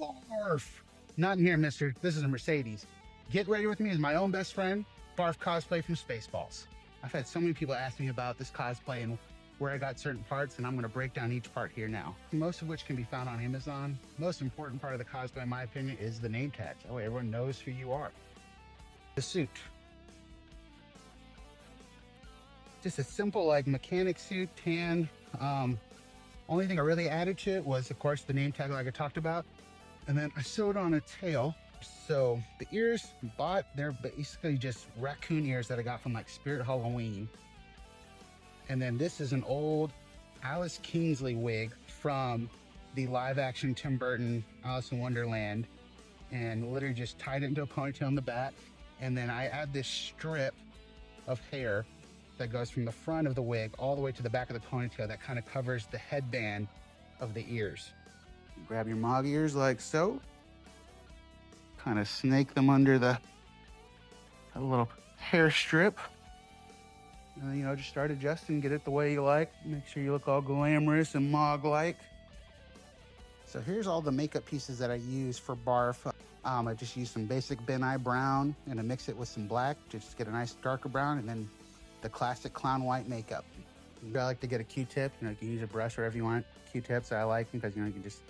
Barf. Not in here, mister. This is a Mercedes. Get ready with me as my own best friend, Barf Cosplay from Spaceballs. I've had so many people ask me about this cosplay and where I got certain parts, and I'm going to break down each part here now. Most of which can be found on Amazon. Most important part of the cosplay, in my opinion, is the name tag. That way everyone knows who you are. The suit. Just a simple like mechanic suit, tan. Only thing I really added to it was, of course, the name tag like I talked about. And then I sewed on a tail. So the ears bought, they're basically just raccoon ears that I got from like Spirit Halloween. And then this is an old Alice Kingsley wig from the live action Tim Burton Alice in Wonderland, and literally just tied it into a ponytail in the back. And then I add this strip of hair that goes from the front of the wig all the way to the back of the ponytail that kind of covers the headband of the ears. Grab your Mawg ears like so. Kind of snake them under the a little hair strip. And you know, just start adjusting, get it the way you like. Make sure you look all glamorous and Mawg-like. So here's all the makeup pieces that I use for Barf. I just use some basic Ben Eye brown and I mix it with some black just to get a nice darker brown, and then the classic clown white makeup. I like to get a Q-tip. You know, you can use a brush wherever you want. Q-tips, I like them because, you know, you can just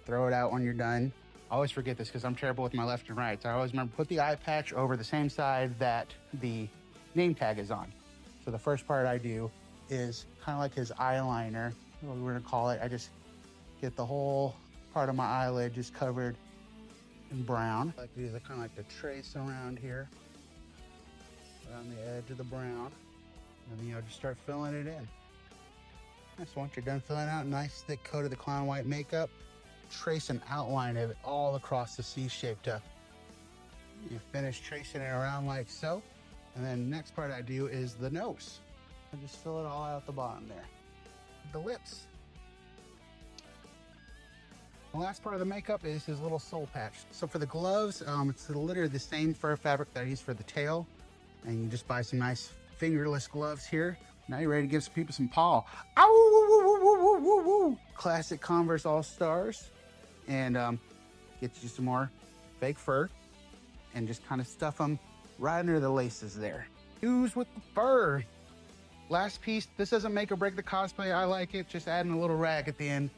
throw it out when you're done. I always forget this because I'm terrible with my left and right. So I always remember put the eye patch over the same side that the name tag is on. So the first part I do is kind of like his eyeliner, what we're gonna call it. I just get the whole part of my eyelid just covered in brown. I like to use kind of like the trace around here, around the edge of the brown. And then, you know, just start filling it in. So once you're done filling out, nice thick coat of the clown white makeup, trace an outline of it all across the C-shaped up. You finish tracing it around like so. And then next part I do is the nose. I just fill it all out the bottom there. The lips. The last part of the makeup is his little soul patch. So for the gloves, it's literally the same fur fabric that I use for the tail. And you just buy some nice fingerless gloves here. Now you're ready to give some people some paw. Ow! Classic Converse All-Stars. And get you some more fake fur and just kind of stuff them right under the laces there. Use with the fur. Last piece, this doesn't make or break the cosplay. I like it, just adding a little rag at the end.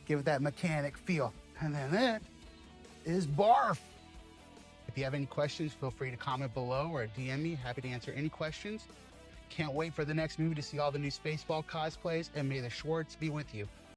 Give it that mechanic feel. And then that is Barf. If you have any questions, feel free to comment below or DM me. Happy to answer any questions. Can't wait for the next movie to see all the new Spaceball cosplays, and may the Schwartz be with you.